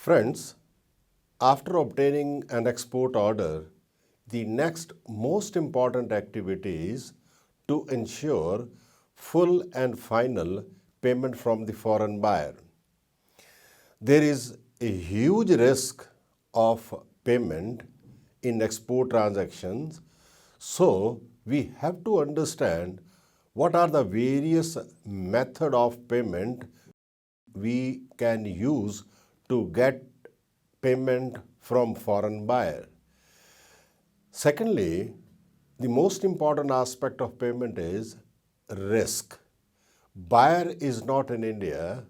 Friends, after obtaining an export order, the next most important activity is to ensure full and final payment from the foreign buyer. There is a huge risk of payment in export transactions, so we have to understand what are the various method of payment we can use to get payment from foreign buyer. Secondly, the most important aspect of payment is risk. Buyer is not in India,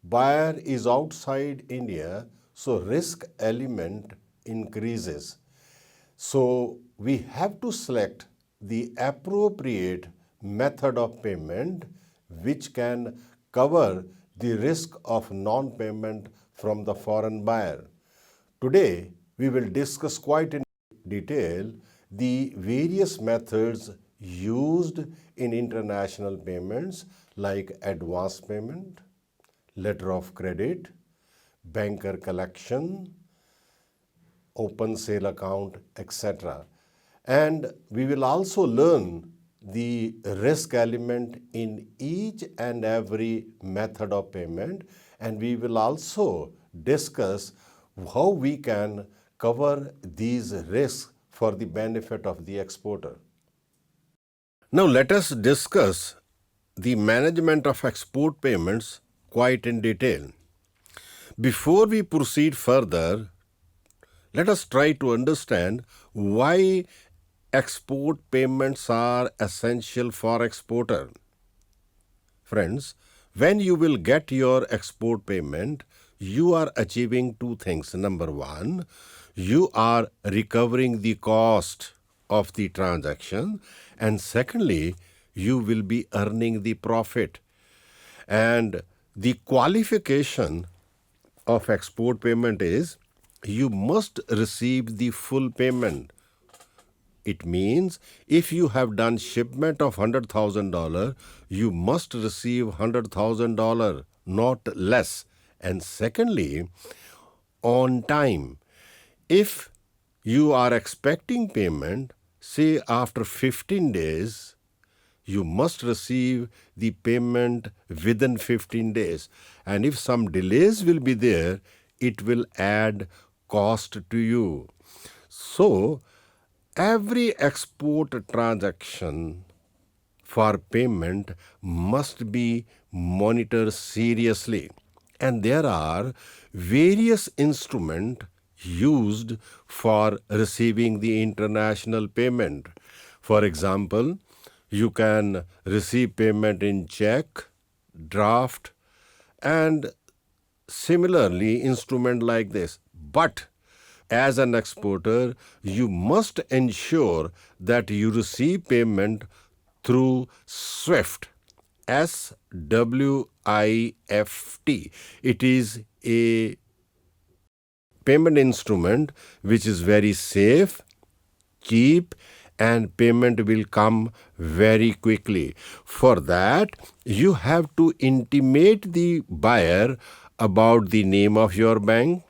buyer is outside India, so risk element increases. So we have to select the appropriate method of payment which can cover the risk of non-payment from the foreign buyer. Today, we will discuss quite in detail the various methods used in international payments like advance payment, letter of credit, banker collection, open sale account, etc. And we will also learn the risk element in each and every method of payment, and we will also discuss how we can cover these risks for the benefit of the exporter. Now let us discuss the management of export payments quite in detail. Before we proceed further, let us try to understand why export payments are essential for exporter. Friends, when you will get your export payment, you are achieving two things. Number one, you are recovering the cost of the transaction, and secondly, you will be earning the profit. And the qualification of export payment is you must receive the full payment. It means if you have done shipment of $100,000, you must receive $100,000, not less. And secondly, on time. If you are expecting payment, say after 15 days, you must receive the payment within 15 days. And if some delays will be there, it will add cost to you. So, every export transaction for payment must be monitored seriously. And there are various instruments used for receiving the international payment. For example, you can receive payment in check, draft, and similarly instrument like this. But as an exporter, you must ensure that you receive payment through SWIFT, SWIFT. It is a payment instrument which is very safe, cheap, and payment will come very quickly. For that, you have to intimate the buyer about the name of your bank,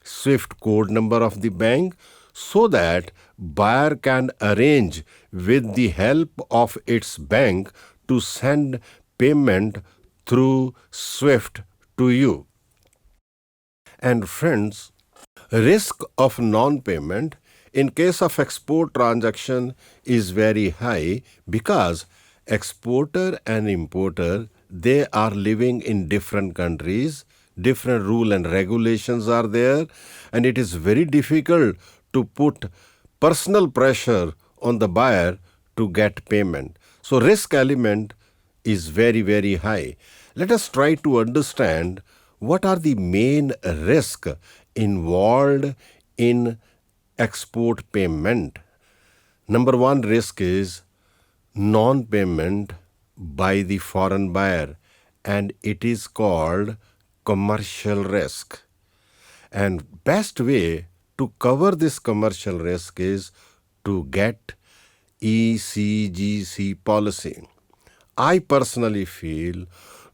SWIFT code number of the bank, so that buyer can arrange with the help of its bank to send payment through SWIFT to you. And friends, risk of non-payment in case of export transaction is very high because exporter and importer, they are living in different countries, different rule and regulations are there, and it is very difficult to put personal pressure on the buyer to get payment. So risk element is very, very high. Let us try to understand what are the main risks involved in export payment. Number one risk is non-payment by the foreign buyer, and it is called commercial risk. And best way to cover this commercial risk is to get ECGC policy. I personally feel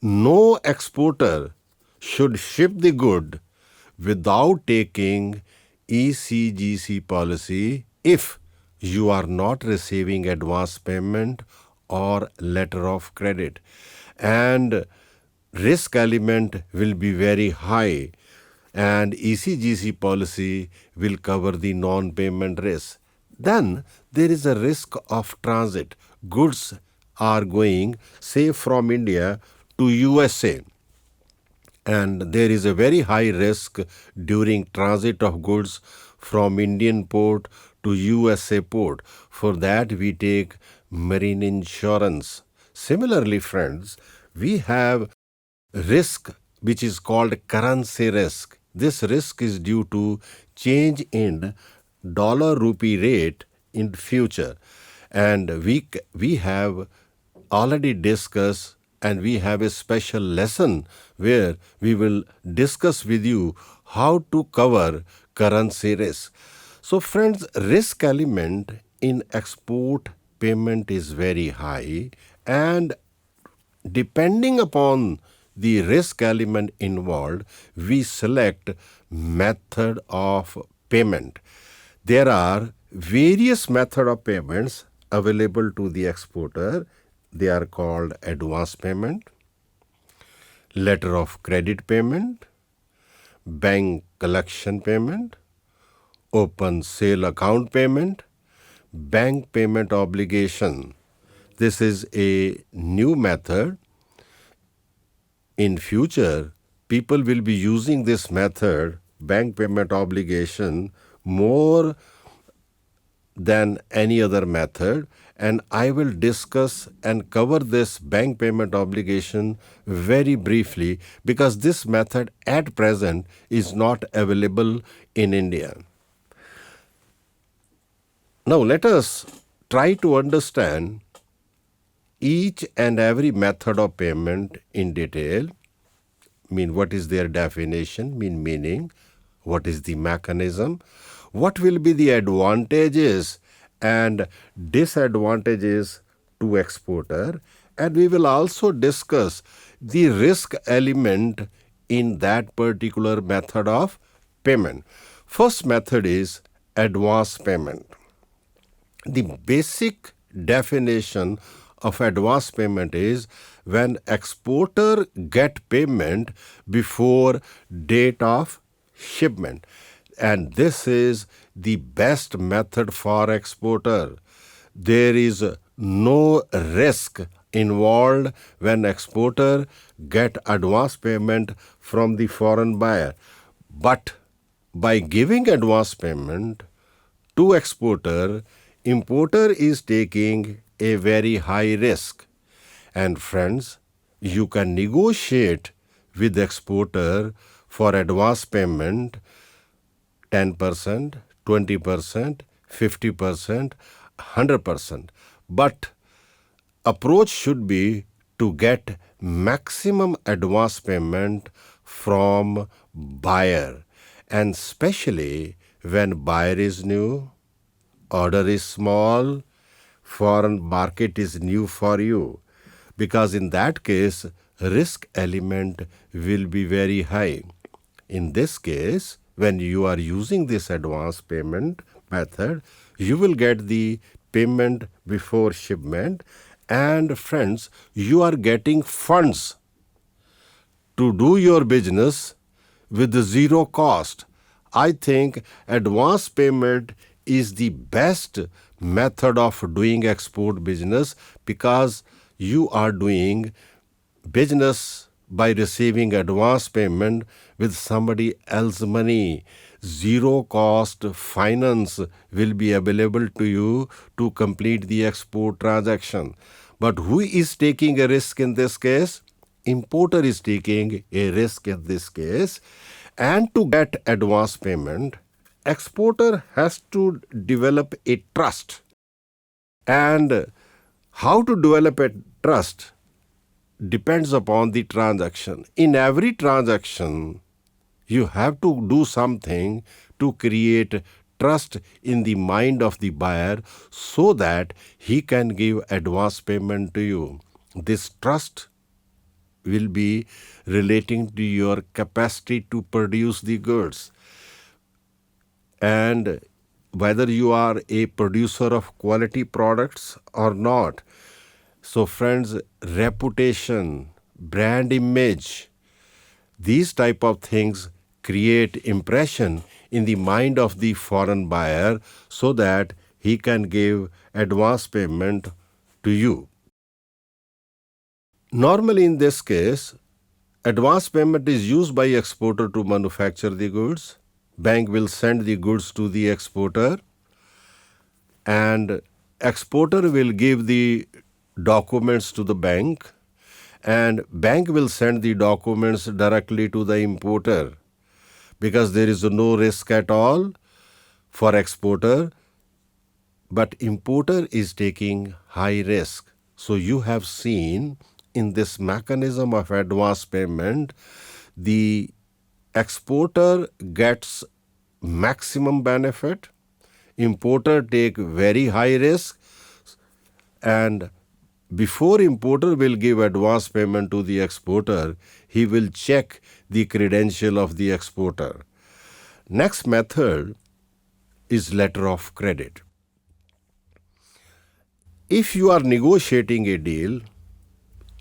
no exporter should ship the good without taking ECGC policy if you are not receiving advance payment or letter of credit, and risk element will be very high, and ECGC policy will cover the non-payment risk. Then there is a risk of transit. Goods are going, say, from India to USA, and there is a very high risk during transit of goods from Indian port to USA port. For that, we take marine insurance. Similarly, friends, we have risk which is called currency risk. This risk is due to change in dollar rupee rate in future, and we have already discussed, and we have a special lesson where we will discuss with you how to cover currency risk. So friends, risk element in export payment is very high, and depending upon the risk element involved, we select method of payment. There are various method of payments available to the exporter. They are called advance payment, letter of credit payment, bank collection payment, open sale account payment, bank payment obligation. This is a new method. In future, people will be using this method, bank payment obligation, more than any other method, and I will discuss and cover this bank payment obligation very briefly because this method at present is not available in India. Now let us try to understand each and every method of payment in detail. What is their definition, meaning, what is the mechanism, what will be the advantages and disadvantages to exporter, and we will also discuss the risk element in that particular method of payment. First method is advance payment. The basic definition of advance payment is when exporter get payment before date of shipment, and this is the best method for exporter. There is no risk involved when exporter get advance payment from the foreign buyer. But by giving advance payment to exporter, importer is taking a very high risk. And friends, you can negotiate with exporter for advance payment 10%, 20%, 50%, 100%. But approach should be to get maximum advance payment from buyer, and especially when buyer is new, order is small, foreign market is new for you, because in that case, risk element will be very high. In this case, when you are using this advance payment method, you will get the payment before shipment, and friends, you are getting funds to do your business with zero cost. I think advance payment is the best method of doing export business because you are doing business by receiving advance payment with somebody else's money. Zero cost finance will be available to you to complete the export transaction. But who is taking a risk in this case? Importer is taking a risk in this case. And to get advance payment, exporter has to develop a trust. And how to develop a trust depends upon the transaction. In every transaction, you have to do something to create trust in the mind of the buyer so that he can give advance payment to you. This trust will be relating to your capacity to produce the goods and whether you are a producer of quality products or not. So friends, reputation, brand image, these type of things create impression in the mind of the foreign buyer so that he can give advance payment to you. Normally in this case, advance payment is used by exporter to manufacture the goods. Bank will send the goods to the exporter and exporter will give the documents to the bank and bank will send the documents directly to the importer because there is no risk at all for exporter, but importer is taking high risk. So you have seen in this mechanism of advance payment, the exporter gets maximum benefit, importer take very high risk, and before importer will give advance payment to the exporter, he will check the credential of the exporter. Next method is letter of credit. If you are negotiating a deal,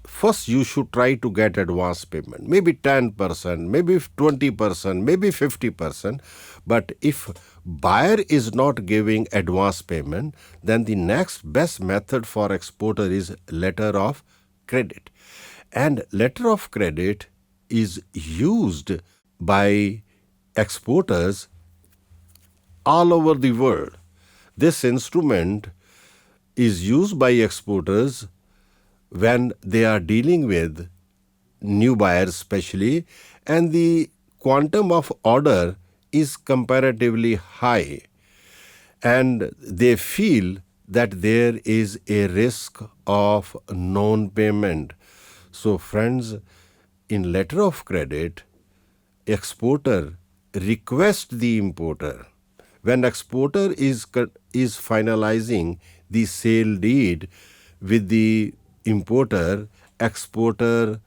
first you should try to get advance payment, maybe 10%, maybe 20%, maybe 50%. But if buyer is not giving advance payment, then the next best method for exporter is letter of credit. And letter of credit is used by exporters all over the world. This instrument is used by exporters when they are dealing with new buyers especially, and the quantum of order is comparatively high, and they feel that there is a risk of non-payment. So friends, in letter of credit, exporter request the importer. When exporter is finalizing the sale deed with the importer, exporter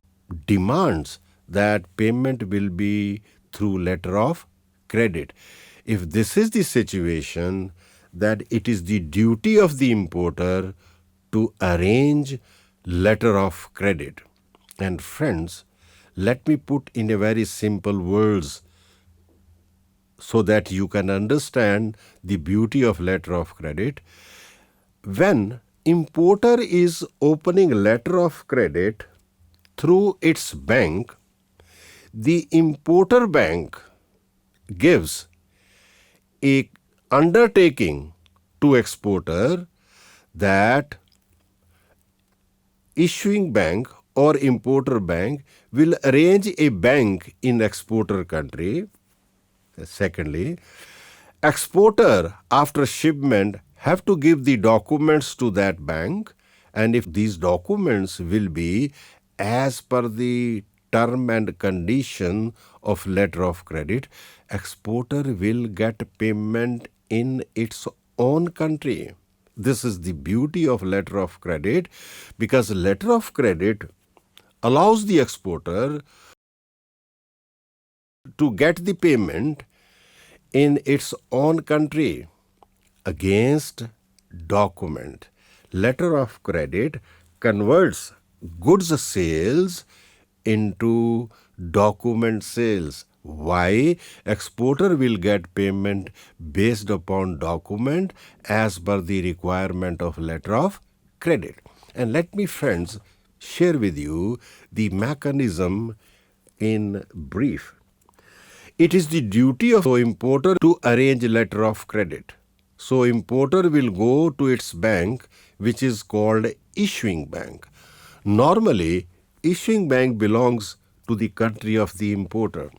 demands that payment will be through letter of credit. If this is the situation, that it is the duty of the importer to arrange letter of credit. And friends, let me put in a very simple words so that you can understand the beauty of letter of credit. When importer is opening letter of credit through its bank, the importer bank gives a undertaking to exporter that issuing bank or importer bank will arrange a bank in exporter country. Secondly, exporter after shipment have to give the documents to that bank, and if these documents will be as per the term and condition of letter of credit, exporter will get payment in its own country. This is the beauty of letter of credit, because letter of credit allows the exporter to get the payment in its own country against document. Letter of credit converts goods sales into document sales. Why? Exporter will get payment based upon document as per the requirement of letter of credit. And let me, friends, share with you the mechanism in brief. It is the duty of importer to arrange letter of credit. So importer will go to its bank, which is called issuing bank. Normally, issuing bank belongs to the country of the importer.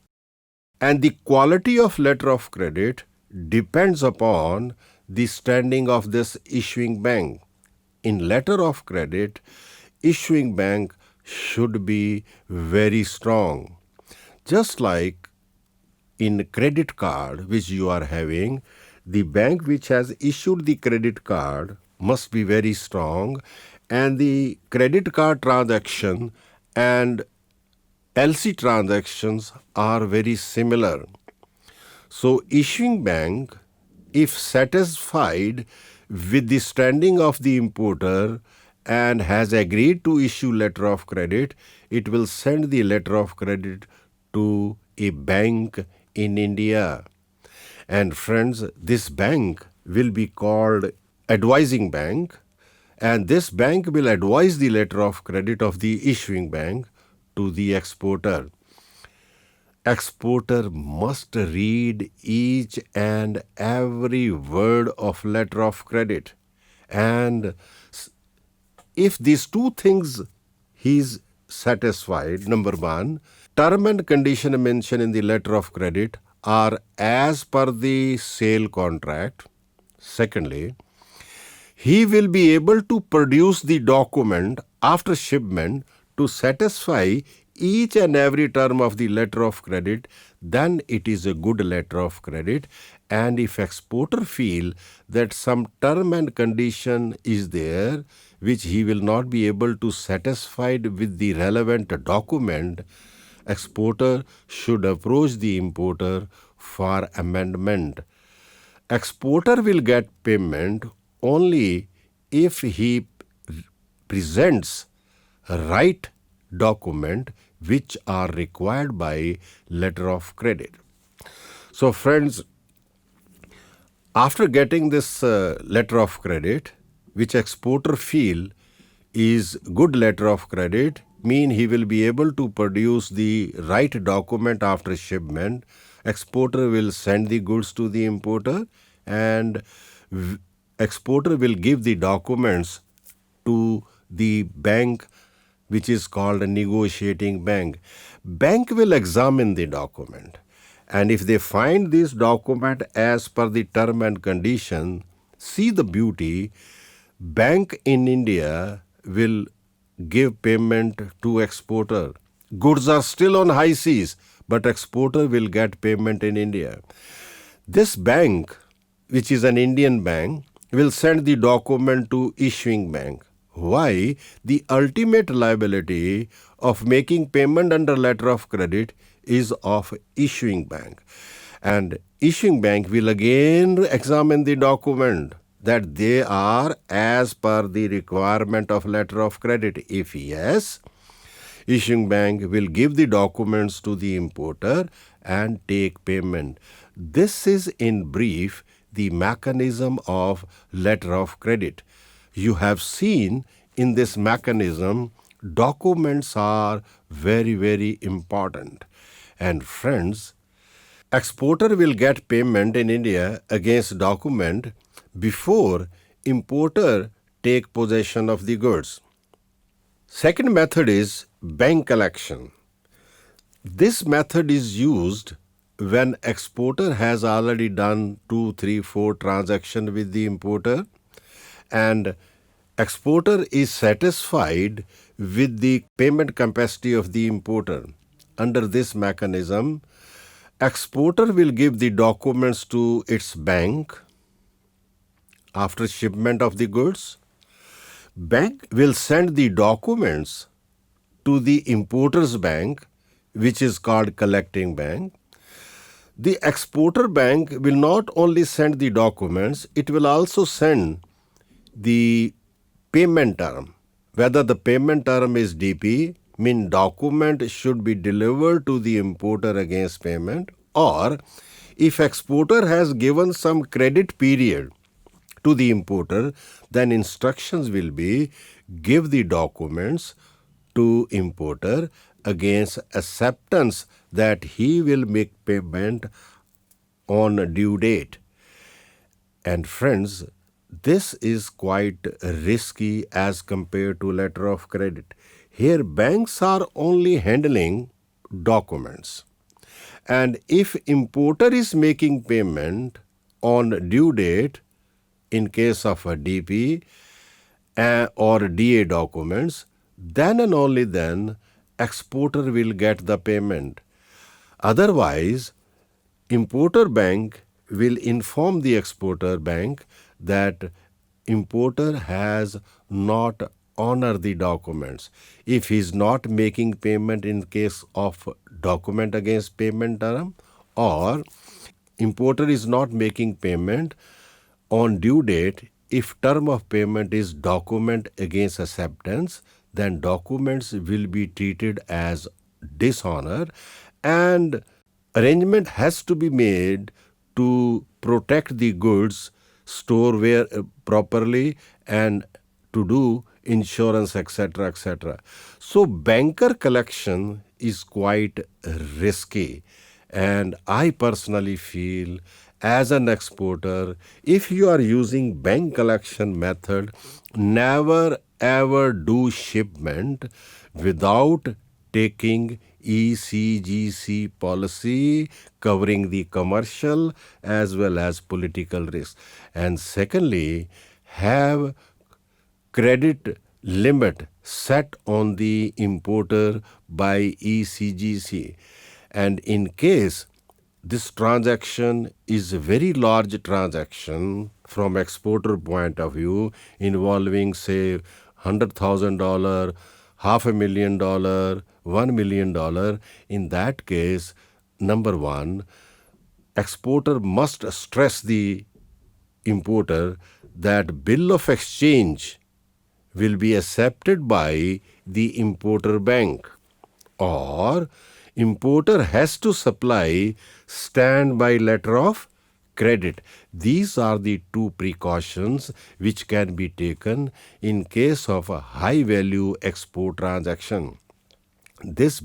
And the quality of letter of credit depends upon the standing of this issuing bank. In letter of credit, issuing bank should be very strong. Just like in credit card which you are having, the bank which has issued the credit card must be very strong, and the credit card transaction and LC transactions are very similar. So issuing bank, if satisfied with the standing of the importer and has agreed to issue letter of credit, it will send the letter of credit to a bank in India. And friends, this bank will be called advising bank, and this bank will advise the letter of credit of the issuing bank to the exporter. Exporter must read each and every word of letter of credit, and if these two things he is satisfied, number one, term and condition mentioned in the letter of credit are as per the sale contract. Secondly, he will be able to produce the document after shipment to satisfy each and every term of the letter of credit, then it is a good letter of credit. And if exporter feel that some term and condition is there which he will not be able to satisfied with the relevant document, exporter should approach the importer for amendment. Exporter will get payment only if he presents right document which are required by letter of credit. So friends, after getting this letter of credit, which exporter feel is good letter of credit, mean he will be able to produce the right document after shipment. Exporter will send the goods to the importer, and exporter will give the documents to the bank, which is called a negotiating bank. Bank will examine the document, and if they find this document as per the term and condition, see the beauty, bank in India will give payment to exporter. Goods are still on high seas, but exporter will get payment in India. This bank, which is an Indian bank, will send the document to issuing bank. Why? The ultimate liability of making payment under letter of credit is of issuing bank. And issuing bank will again examine the document that they are as per the requirement of letter of credit. If yes, issuing bank will give the documents to the importer and take payment. This is in brief the mechanism of letter of credit. You have seen in this mechanism, documents are very, very important. And friends, exporter will get payment in India against document before importer take possession of the goods. Second method is bank collection. This method is used when exporter has already done 2, 3, 4 transactions with the importer, and exporter is satisfied with the payment capacity of the importer. Under this mechanism, exporter will give the documents to its bank after shipment of the goods. Bank will send the documents to the importer's bank, which is called collecting bank. The exporter bank will not only send the documents, it will also send the payment term. Whether the payment term is DP, mean document should be delivered to the importer against payment, or if exporter has given some credit period to the importer, then instructions will be give the documents to importer against acceptance that he will make payment on due date. And friends, this is quite risky as compared to letter of credit. Here banks are only handling documents. And if importer is making payment on due date, in case of a DP or DA documents, then and only then exporter will get the payment. Otherwise, importer bank will inform the exporter bank that importer has not honor the documents. If he is not making payment in case of document against payment term, or importer is not making payment on due date, if term of payment is document against acceptance, then documents will be treated as dishonor, and arrangement has to be made to protect the goods, store where properly, and to do insurance, etc., etc. So banker collection is quite risky, and I personally feel as an exporter, if you are using bank collection method, never ever do shipment without taking ECGC policy covering the commercial as well as political risk. And secondly, have credit limit set on the importer by ECGC. And in case this transaction is a very large transaction from exporter point of view, involving say $100,000, $500,000, $1 million. In that case, number one, exporter must stress the importer that bill of exchange will be accepted by the importer bank, or importer has to supply standby letter of credit. These are the two precautions which can be taken in case of a high value export transaction. This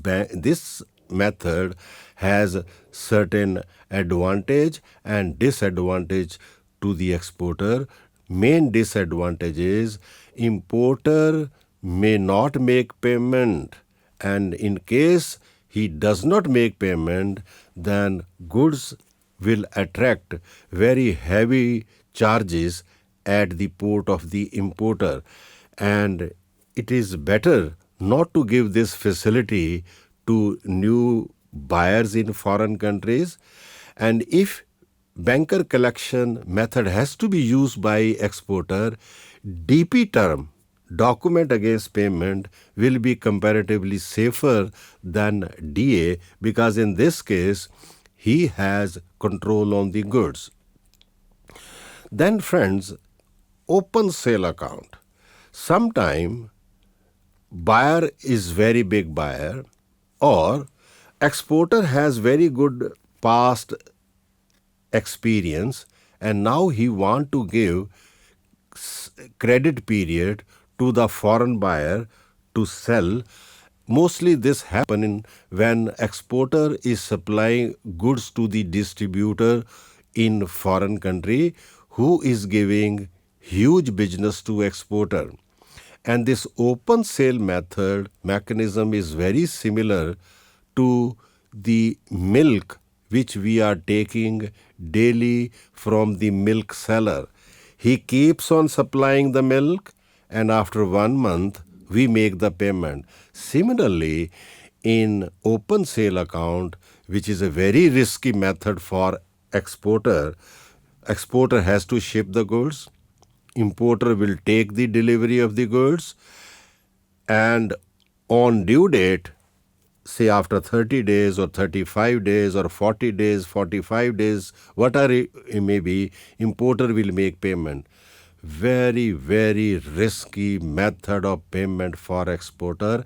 method has certain advantage and disadvantage to the exporter. Main disadvantage is importer may not make payment, and in case he does not make payment, then goods will attract very heavy charges at the port of the importer, and it is better not to give this facility to new buyers in foreign countries. And if banker collection method has to be used by exporter, DP term, document against payment, will be comparatively safer than DA, because in this case he has control on the goods. Then friends, open sale account. Sometime buyer is very big buyer, or exporter has very good past experience, and now he want to give credit period to the foreign buyer to sell. Mostly this happen when exporter is supplying goods to the distributor in foreign country who is giving huge business to exporter. And this open sale mechanism is very similar to the milk which we are taking daily from the milk seller. He keeps on supplying the milk, and after 1 month we make the payment. Similarly, in open sale account, which is a very risky method for exporter has to ship the goods, importer will take the delivery of the goods, and on due date, say after 30 days or 35 days or 40 days, 45 days, whatever it may be, importer will make payment. Very, very risky method of payment for exporter,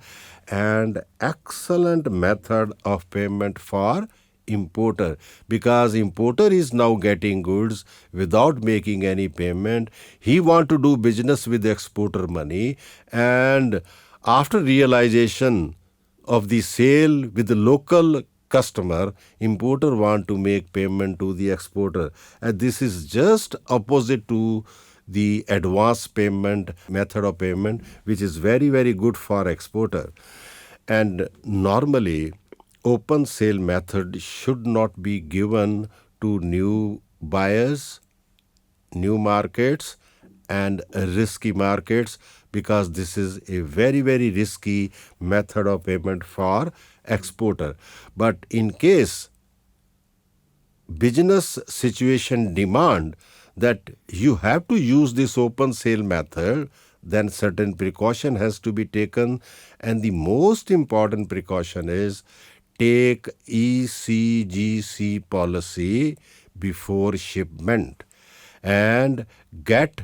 and excellent method of payment for importer, because importer is now getting goods without making any payment. He want to do business with exporter money, and after realization of the sale with the local customer, importer want to make payment to the exporter. And this is just opposite to the advance payment method of payment, which is very, very good for exporter. And normally, open sale method should not be given to new buyers, new markets, and risky markets, because this is a very, very risky method of payment for exporter. But in case business situation demand that you have to use this open sale method, then certain precaution has to be taken. And the most important precaution is take ECGC policy before shipment and get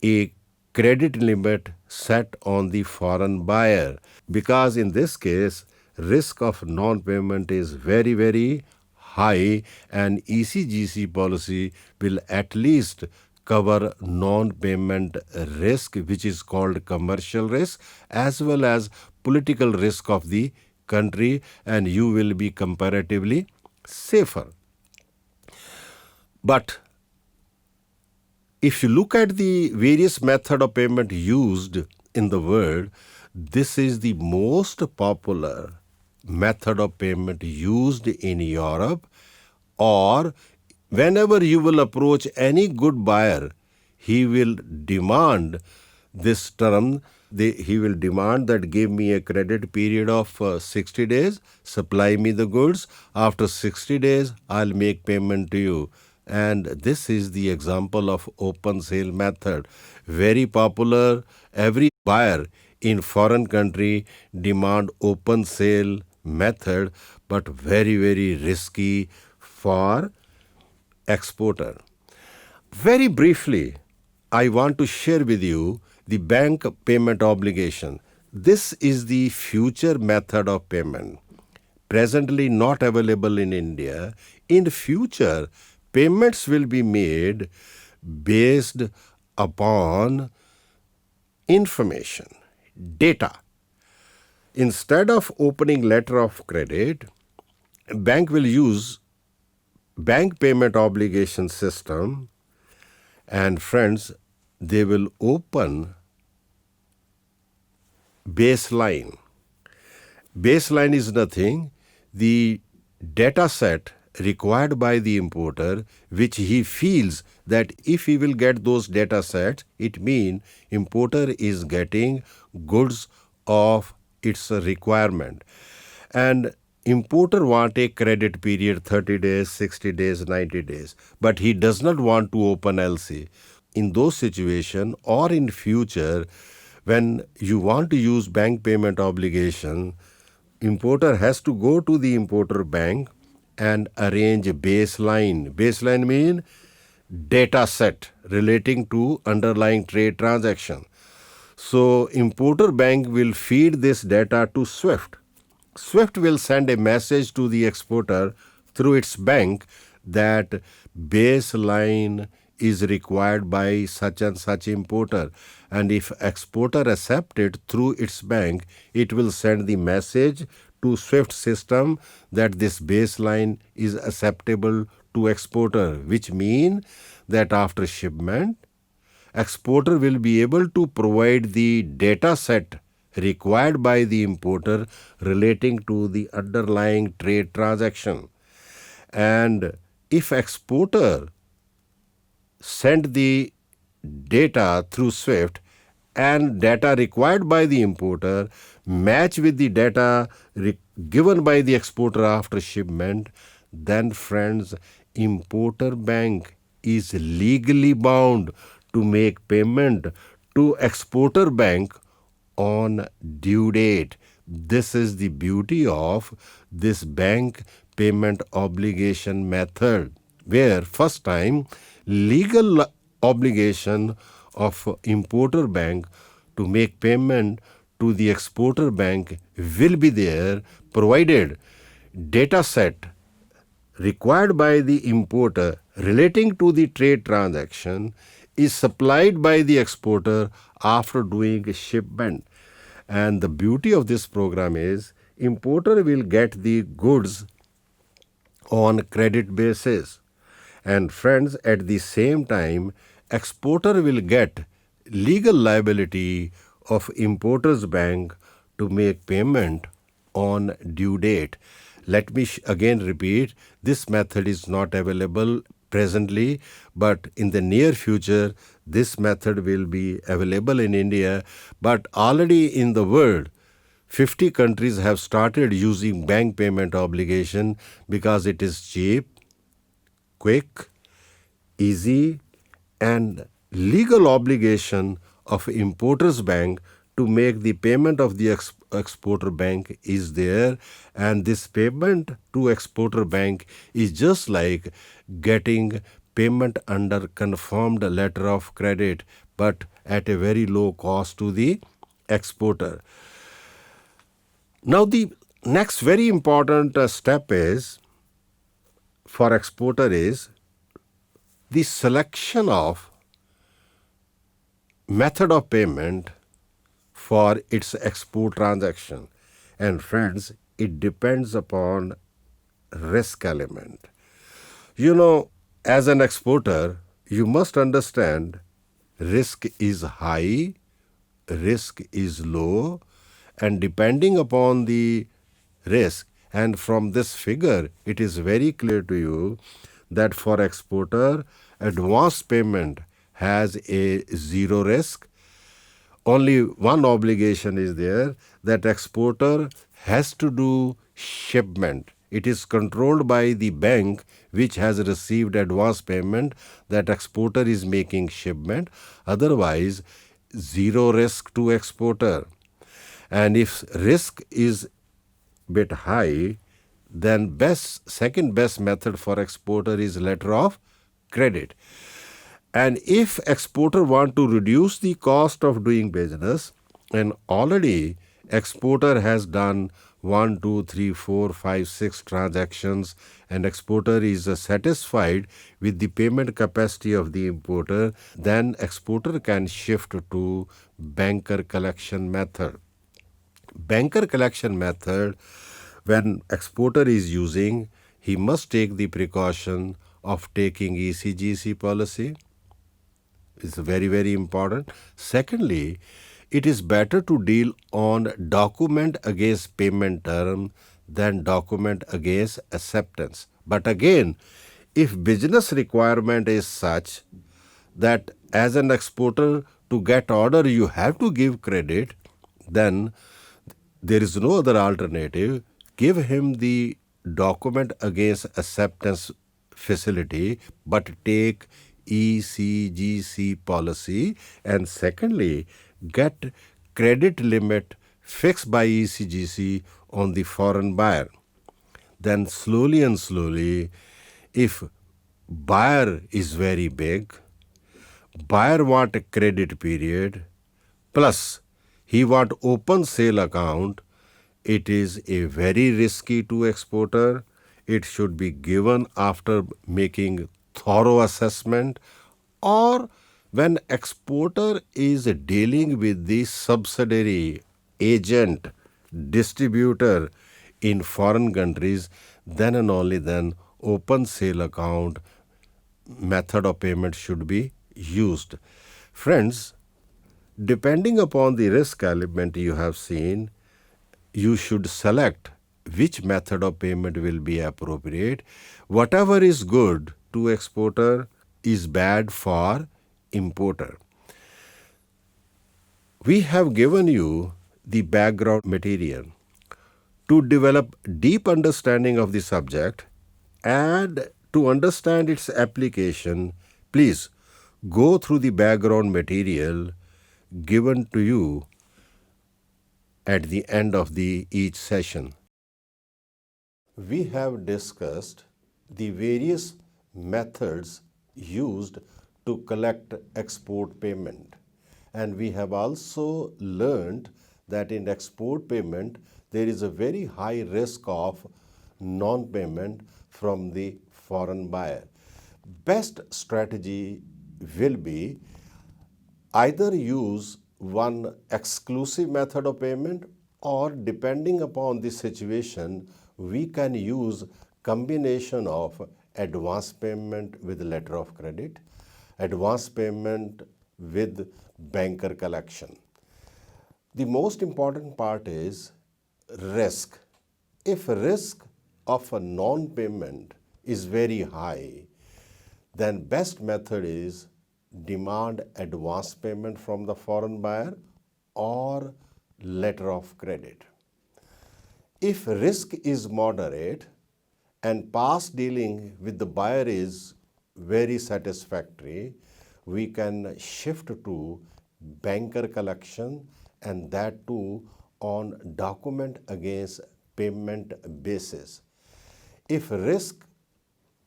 a credit limit set on the foreign buyer, because in this case risk of non-payment is very, very high, and ECGC policy will at least cover non-payment risk, which is called commercial risk, as well as political risk of the country, and you will be comparatively safer. But if you look at the various method of payment used in the world, this is the most popular method of payment used in Europe, or whenever you will approach any good buyer, he will demand this term. He will demand that give me a credit period of 60 days, supply me the goods. After 60 days, I'll make payment to you. And this is the example of open sale method. Very popular. Every buyer in foreign country demand open sale method, but very, very risky for exporter. Very briefly, I want to share with you the bank payment obligation. This is the future method of payment, presently not available in India. In future, payments will be made based upon information, data. Instead of opening letter of credit, bank will use bank payment obligation system, and friends, they will open baseline. Baseline is nothing, the data set required by the importer, which he feels that if he will get those data sets, it means importer is getting goods of its requirement. And importer want a credit period 30 days, 60 days, 90 days, but he does not want to open LC. In those situations, or in future, when you want to use bank payment obligation, importer has to go to the importer bank and arrange a baseline. Baseline means data set relating to underlying trade transaction. So importer bank will feed this data to SWIFT. SWIFT will send a message to the exporter through its bank that baseline is required by such and such importer. And if exporter accepts it through its bank, it will send the message to SWIFT system that this baseline is acceptable to exporter, which means that after shipment, exporter will be able to provide the data set required by the importer relating to the underlying trade transaction. And if exporter send the data through SWIFT and data required by the importer match with the data given by the exporter after shipment, then friends, importer bank is legally bound to make payment to exporter bank on due date. This is the beauty of this bank payment obligation method, where first time legal obligation of importer bank to make payment to the exporter bank will be there, provided data set required by the importer relating to the trade transaction is supplied by the exporter after doing a shipment. And the beauty of this program is importer will get the goods on credit basis. And friends, at the same time, exporter will get legal liability of importer's bank to make payment on due date. Let me again repeat, this method is not available presently, but in the near future, this method will be available in India. But already in the world, 50 countries have started using bank payment obligation because it is cheap, quick, easy, and legal obligation of importer's bank to make the payment of the exporter bank is there, and this payment to exporter bank is just like getting payment under confirmed letter of credit, but at a very low cost to the exporter. Now the next very important step is for exporter is the selection of method of payment for its export transaction. And friends, it depends upon risk element. As an exporter, you must understand risk is high, risk is low, and depending upon the risk, and from this figure, it is very clear to you that for exporter, advance payment has a zero risk. Only one obligation is there, that exporter has to do shipment. It is controlled by the bank which has received advance payment, that exporter is making shipment. Otherwise, zero risk to exporter. And if risk is bit high, then second best method for exporter is letter of credit. And if exporter want to reduce the cost of doing business, and already exporter has done 1, 2, 3, 4, 5, 6 transactions, and exporter is satisfied with the payment capacity of the importer, then exporter can shift to banker collection method. Banker collection method, when exporter is using, he must take the precaution of taking ECGC policy. It's very, very important. Secondly, it is better to deal on document against payment term than document against acceptance. But again, if business requirement is such that as an exporter to get order you have to give credit, then there is no other alternative. Give him the document against acceptance facility, but take ECGC policy. And secondly, get credit limit fixed by ECGC on the foreign buyer. Then slowly and slowly, if buyer is very big, buyer want a credit period, plus he want open sale account, it is a very risky to exporter. It should be given after making thorough assessment, or when exporter is dealing with the subsidiary, agent, distributor in foreign countries, then and only then open sale account method of payment should be used. Friends, depending upon the risk element you have seen, you should select which method of payment will be appropriate. Whatever is good to exporter is bad for importer. We have given you the background material. To develop deep understanding of the subject and to understand its application, please go through the background material given to you at the end of each session. We have discussed the various methods used to collect export payment, and we have also learned that in export payment there is a very high risk of non-payment from the foreign buyer. Best strategy will be either use one exclusive method of payment, or depending upon the situation, we can use combination of advance payment with letter of credit, advance payment with banker collection. The most important part is risk. If risk of a non-payment is very high, then best method is demand advance payment from the foreign buyer or letter of credit. If risk is moderate and past dealing with the buyer is very satisfactory, we can shift to banker collection, and that too on document against payment basis. If risk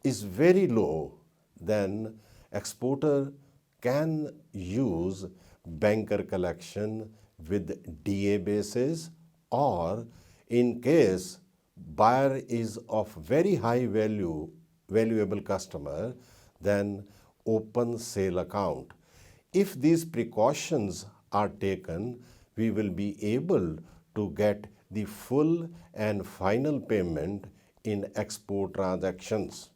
is very low, then exporter can use banker collection with DA basis, or in case buyer is of very high valuable customer, then open sale account. If these precautions are taken, we will be able to get the full and final payment in export transactions.